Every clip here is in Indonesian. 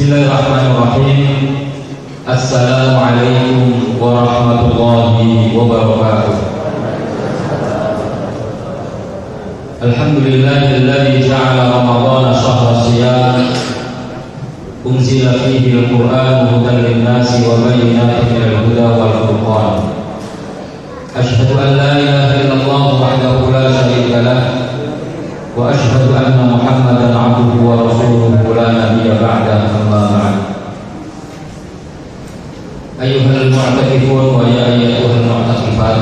Bismillahirrahmanirrahim. Assalamualaikum warahmatullahi wabarakatuh. Alhamdulillahilladzi ja'ala Ramadhana shahra shiyam unzila fihi al-Qur'an hudan lin-nasi wa bayyinatin minal huda wal furqan. Asyhadu an la ilaha illallah wahdahu la syarika lah wa asyhadu anna Muhammadan 'abduhu wa rasuluhu la nabiyya ba'dahu, amma ba'd. Ayyuhal mu'takifun wa ya ayyuhal mu'takifat,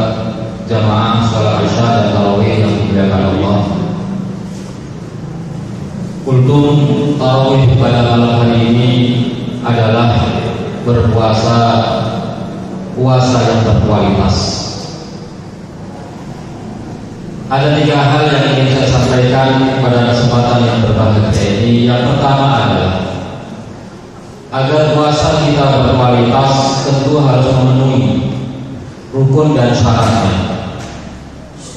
jamaah salat Isya dan tarawih yang dimuliakan Allah. Kultum tarawih pada malam hari ini adalah berpuasa, puasa yang berkualitas. Ada 3 hal yang ingin saya sampaikan pada kesempatan yang berbahagia ini. Yang pertama adalah agar puasa kita berkualitas tentu harus memenuhi rukun dan syaratnya.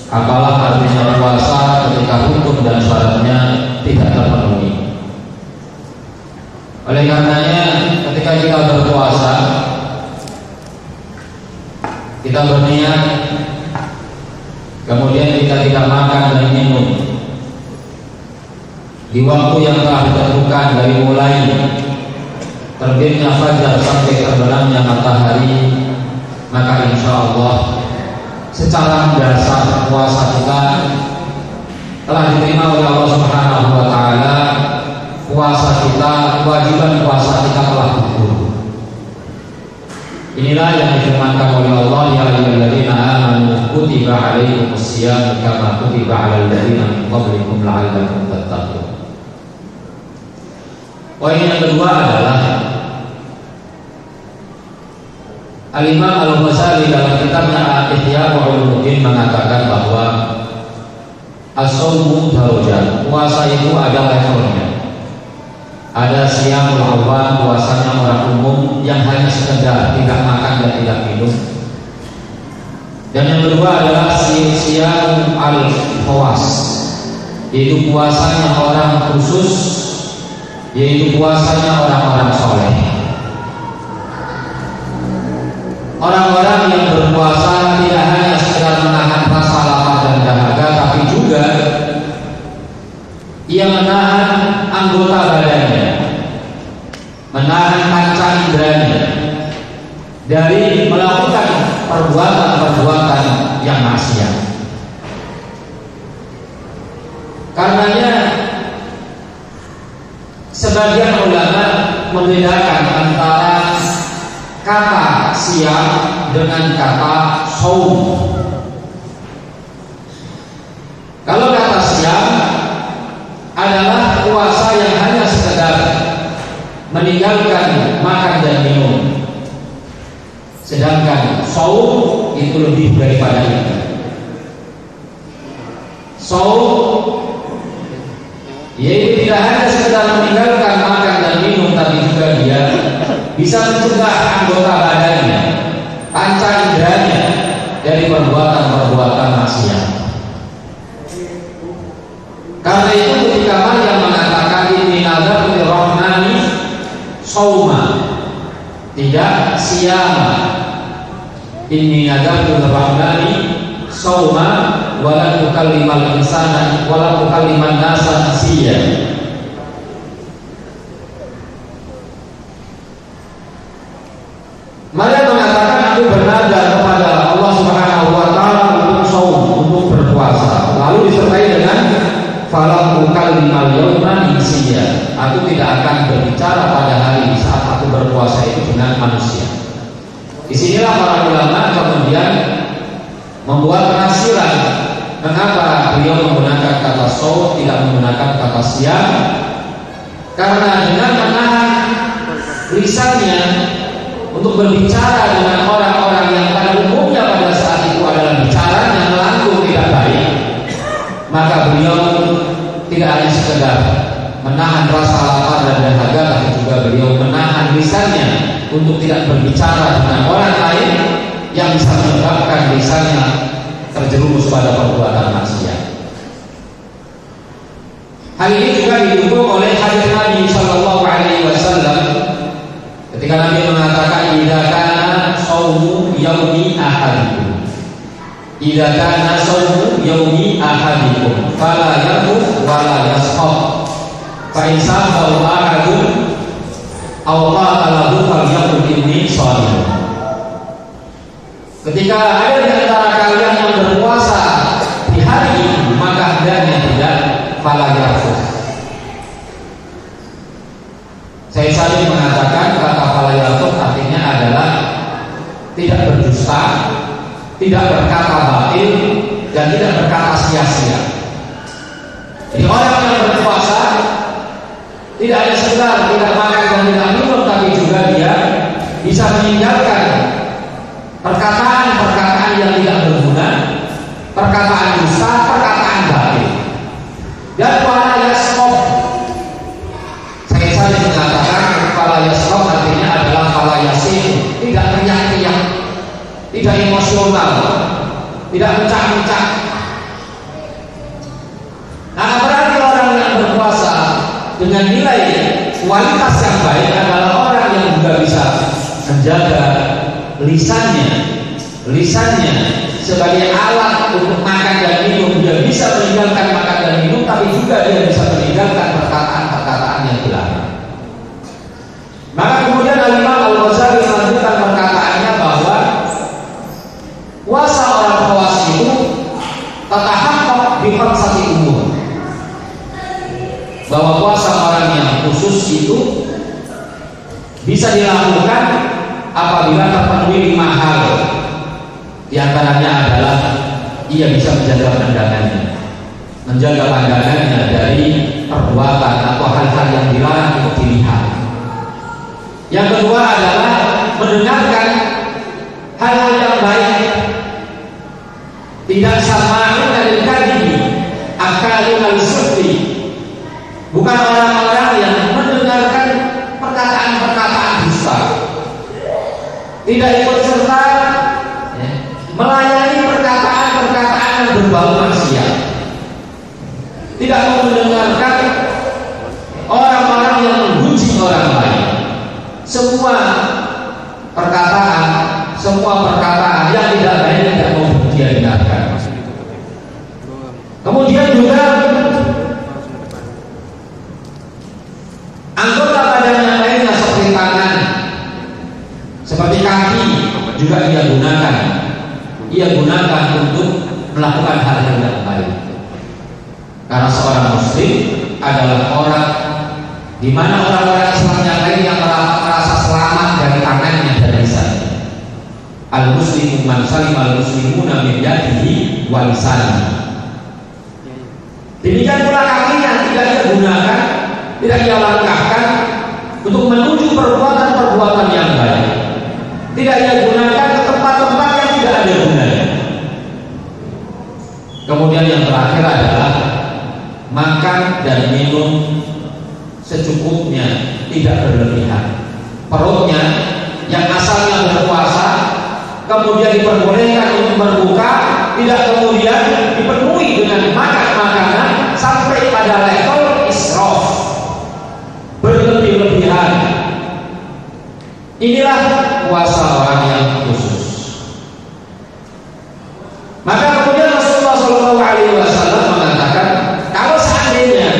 Apalah artinya puasa ketika rukun dan syaratnya tidak terpenuhi. Oleh karenanya ketika kita berpuasa, kita berniat, kemudian kita tidak makan dan minum di waktu yang telah ditentukan dari mulai terbitnya fajar sampai terbenamnya matahari, maka insya Allah secara mendasar puasa kita telah diterima oleh Allah Subhanahu wa Ta'ala. Puasa kita, kewajiban puasa kita telah gugur. Inilah yang difirmankan oleh Allah, ya ayyuhalladzina amanu kutiba alaikumusiyam kama kutiba alal ladzina min qablikum la'allakum tattaqun. Poin yang kedua adalah Al-Imam Al-Ghazali dalam kitabnya Ihya Ulumuddin mengatakan bahwa as-shaumu darajat, puasa itu ada levelnya. Ada siyamul awam, puasanya orang umum yang hanya sekedar tidak makan dan tidak minum. Dan yang kedua adalah siyam al-khawas, yaitu puasanya orang khusus, yaitu puasanya orang-orang soleh. Orang-orang yang berpuasa tidak hanya sekedar menahan rasa lapar dan dahaga, tapi juga ia menahan anggota badannya, menahan panca inderanya dari melakukan perbuatan-perbuatan yang maksiat. Karenanya sebagian ulama membedakan antara kata siam dengan kata saum. Kalau kata siam adalah puasa yang hanya sekedar meninggalkan makan dan minum, sedangkan saum itu lebih daripada itu. Saum yaitu tidak hanya sekedar meninggalkan makan dan minum, tapi juga dia bisa mencegah anggota badannya, panca inderanya dari perbuatan-perbuatan maksiat. Karena itu ketika Maryam mengatakan inni nadartu lirrahmani shauma, tidak siyama, inni nadartu lirrahmani shauma wala tukallimal insana wala tukalliman nasa nasiya. Maryam mengatakan aku bernadar kepada Allah Subhanahu wa Ta'ala untuk shaum, untuk berpuasa. Lalu disertai dengan falam ukallimal yawma insiya, aku tidak akan berbicara pada hari saat aku berpuasa itu dengan manusia. Disinilah para ulama kemudian membuat penafsiran mengapa beliau menggunakan kata shaum, tidak menggunakan kata siyam. Karena dengan menahan lisannya untuk berbicara dengan orang-orang yang pada umumnya pada saat itu adalah bicaranya melangkung tidak baik, maka beliau tidak hanya sekedar menahan rasa lapar dan dahaga, tapi juga beliau menahan lisannya untuk tidak berbicara dengan orang lain yang bisa menyebabkan lisannya terjerumus pada perbuatan maksiat. Hal ini juga didukung oleh hadis Nabi Sallallahu Alaihi Wasallam idza kana sawmu yaumi ahadikum fala yarfuf wala yaskhab fa in sabahu ahadun aw qala lahu falyaqul inni shaimun. Ketika ada di antara kalian yang berpuasa di hari itu, maka hendaknya tidak fala yarfuf. Saya sering mengatakan kata fala yarfuf artinya adalah tidak berdusta, tidak berkata batil, dan tidak berkata sia-sia. Jadi orang yang berpuasa tidak hanya sekedar tidak makan dan tidak minum, tapi juga dia bisa meninggalkan perkataan-perkataan yang tidak berguna, perkataan dusta, perkataan batil. Dan wala yaskhab, saya sering mengatakan wala yaskhab artinya adalah wala yasin, tidak teriak-teriak, tidak emosional, tidak mencak-mencak. Nah, berarti orang yang berpuasa dengan nilai kualitas yang baik adalah orang yang juga bisa menjaga lisannya sebagai alat untuk makan dan minum. Dia bisa meninggalkan makan dan minum, tapi juga dia bisa meninggalkan perkataan-perkataan yang dilarang. Maka kemudian Al-Imam Al-Ghazali melanjutkan perkataannya bahwa puasa orang khawas itu tatahaqqaq bi khamsati umur. Bahwa puasa orang yang khusus itu bisa dilakukan apabila terpenuhi 5 hal. Di antaranya adalah ia bisa menjaga pandangannya dari perbuatan atau hal-hal yang dilarang untuk dilihat. Yang kedua adalah mendengarkan hal-hal yang baik, tidak sama'un dari kadhibi akalun al-suhri, bukan orang-orang yang mendengarkan perkataan-perkataan dusta, tidak ikut serta melayani perkataan-perkataan yang berbau maksiat, tidak mau mendengarkan orang-orang yang mempuji orang lain. Semua perkataan yang tidak baik tidak mau dia dengarkan. Kemudian juga anggota badan yang lainnya seperti tangan, seperti kaki juga ia gunakan untuk melakukan hal-hal yang baik. Karena seorang muslim adalah orang di mana orang-orang Islam yang lain yang merasa selamat dari tangannya dan lisannya. Al-muslimu man salima al-muslimuna min yadihi wa lisanihi. Demikian pula kakinya tidak ia gunakan, tidak ia langkahkan untuk menuju perbuatan-perbuatan yang baik. Tidak ia gunakan ke tempat-tempat yang tidak ada gunanya. Kemudian yang terakhir adalah makan dan minum secukupnya, tidak berlebihan. Perutnya yang asalnya berpuasa kemudian diperbolehkan untuk berbuka, tidak kemudian dipenuhi dengan makanan sampai pada level israf, berlebih-lebihan. Inilah puasa orang yang khusus. Maka kemudian Rasulullah SAW mengatakan, kalau seandainya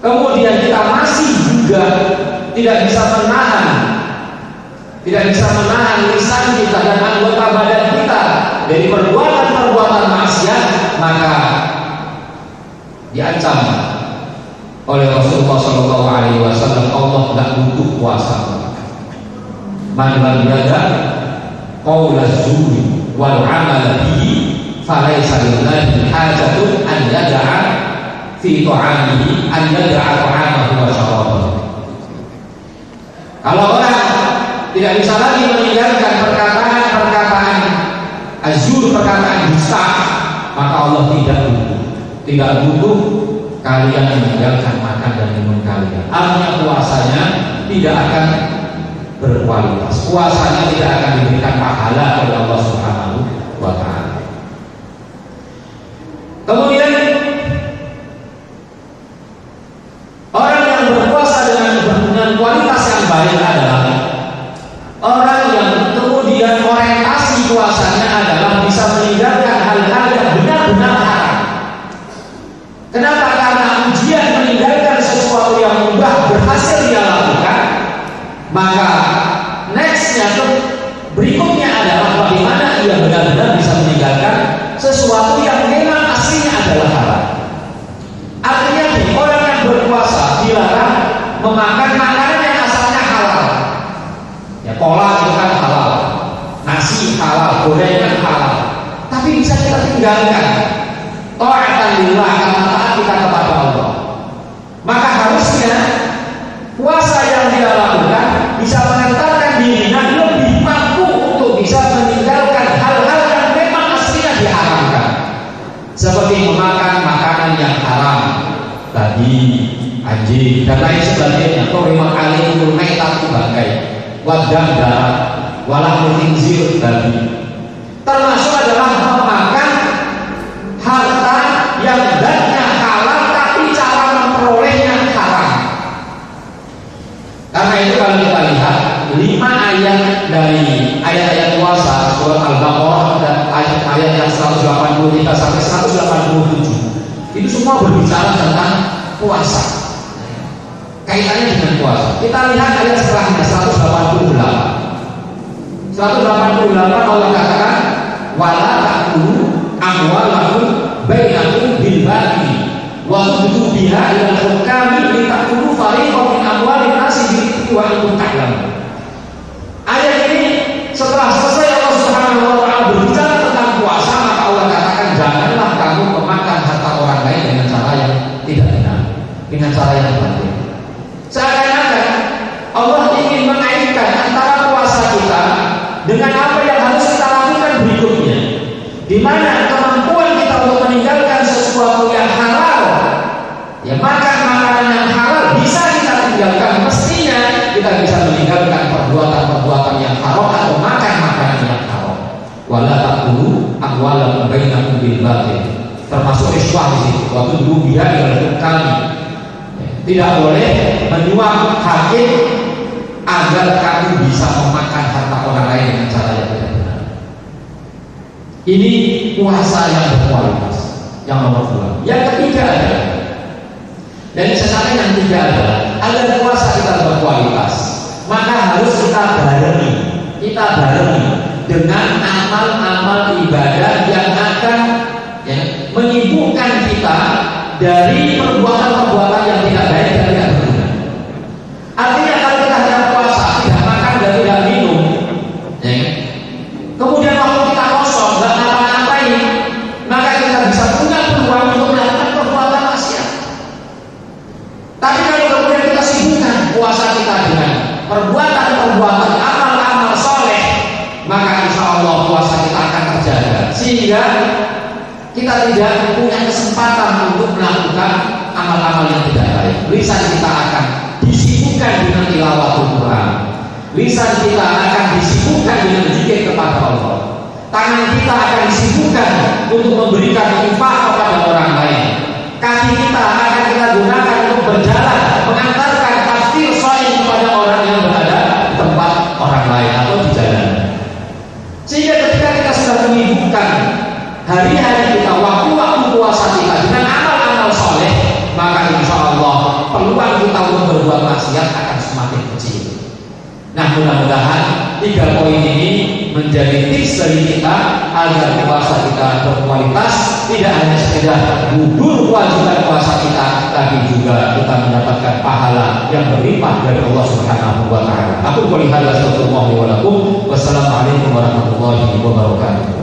kemudian kita masih juga tidak bisa menahan lisan kita dan anggota badan kita dari perbuatan-perbuatan maksiat, maka diancam oleh Rasulullah SAW, Allah tidak butuh puasa. Man lam yada qaula zuri wal amal bihi falaysa lillahi hajatun an yada'a fi ta'amihi an yada'a ta'amahu wa syarabahu. Kalau orang tidak bisa lagi meninggalkan perkataan azur, perkataan dusta, maka Allah tidak butuh kalian meninggalkan makan dan minum kalian. Artinya puasanya tidak akan berkualitas, puasanya tidak akan diberikan pahala oleh Allah Subhanahu wa ta'ala. Kemudian orang yang berpuasa dengan kualitas yang baik adalah orang yang kemudian orientasi puasanya adalah bisa meninggalkan tinggalkan. Ta'atan lillah, karena taat kita kepada Allah. Maka harusnya puasa yang dia lakukan bisa mengantarkan dirinya lebih mampu untuk bisa meninggalkan hal-hal yang memang aslinya diharamkan, seperti memakan makanan yang haram, babi, anjing, dan lain sebagainya. Qurima alaikumul maitatu bagai wadam darah walah khinzir babi. Termasuk adalah memakan harta yang zatnya halal tapi cara memperolehnya haram. Karena itu kalau kita lihat 5 ayat dari ayat-ayat puasa surat Al-Baqarah dan ayat-ayat yang 180 kita sampai 187 itu semua berbicara tentang puasa, kaitannya dengan puasa. Kita lihat ayat setelahnya 188 Allah katakan wala ta'kulu amwalakum bainakum bil batil wa tuddu biha ila al-hukami li ta'kulu fariqan min amwalin nasi bil ithmi wa antum ta'lamun. Ayat ini setelah selesai Allah Subhanahu wa taala berbicara tentang puasa, maka Allah katakan janganlah kamu memakan harta orang lain dengan cara yang tidak benar, dengan cara yang batil. Seakan-akan Allah ingin mengaitkan antara puasa kita dengan apa yang harus kita lakukan berikutnya, di mana kemampuan kita untuk meninggalkan sesuatu yang halal, ya makan makanan yang halal bisa kita tinggalkan. Mestinya kita bisa meninggalkan perbuatan-perbuatan yang haram atau makan makanan yang haram. Wala ta'kulu amwalakum bainakum bil batil, termasuk riswah di situ. Waktu dulu dia dilakukan, tidak boleh menyuap hakim agar kamu bisa memakan harta orang lain dengan cara yang tidak benar. Ini puasa yang berkualitas, yang nomor 2. Yang ketiga adalah, dan sekarang yang ketiga adalah agar puasa kita berkualitas, maka harus kita barengi dengan amal-amal ibadah yang akan menyibukkan kita dari perbuatan-perbuatan yang tidak baik dan tidak berguna. Artinya kalau kita tidak puasa, tidak makan dan tidak minum, kemudian waktu kita kosong, nggak ngapa-ngapain, maka kita bisa punya peluang untuk melakukan perbuatan maksiat. Tapi kalau kemudian kita sibukkan puasa kita dengan perbuatan-perbuatan amal-amal soleh, maka insya Allah puasa kita akan terjaga, sehingga kita tidak punya kesempatan untuk melakukan amal-amal yang tidak baik. Lisan kita akan disibukkan dengan tilawatul Quran, lisan kita akan disibukkan dengan zikir kepada Allah, tangan kita akan disibukkan untuk memberikan infak kepada orang lain, kaki kita akan kita gunakan untuk berjalan mengantarkan tafsir sahih kepada orang yang berada di tempat orang lain atau di jalan. Sehingga ketika kita sudah menyibukkan hari-hari kita, waktu-waktu puasa kita dengan amal-amal soleh, maka insya Allah peluang kita untuk berbuat maksiat akan semakin kecil. Nah, mudah-mudahan 3 poin ini menjadi tips dari kita agar puasa kita berkualitas, tidak hanya sekedar gugur kewajiban puasa kita, tapi juga kita mendapatkan pahala yang berlimpah dari Allah Subhanahu wa taala. Aku qouli hadza, astagfirullah wa lakum. Wassalamualaikum warahmatullahi wabarakatuh.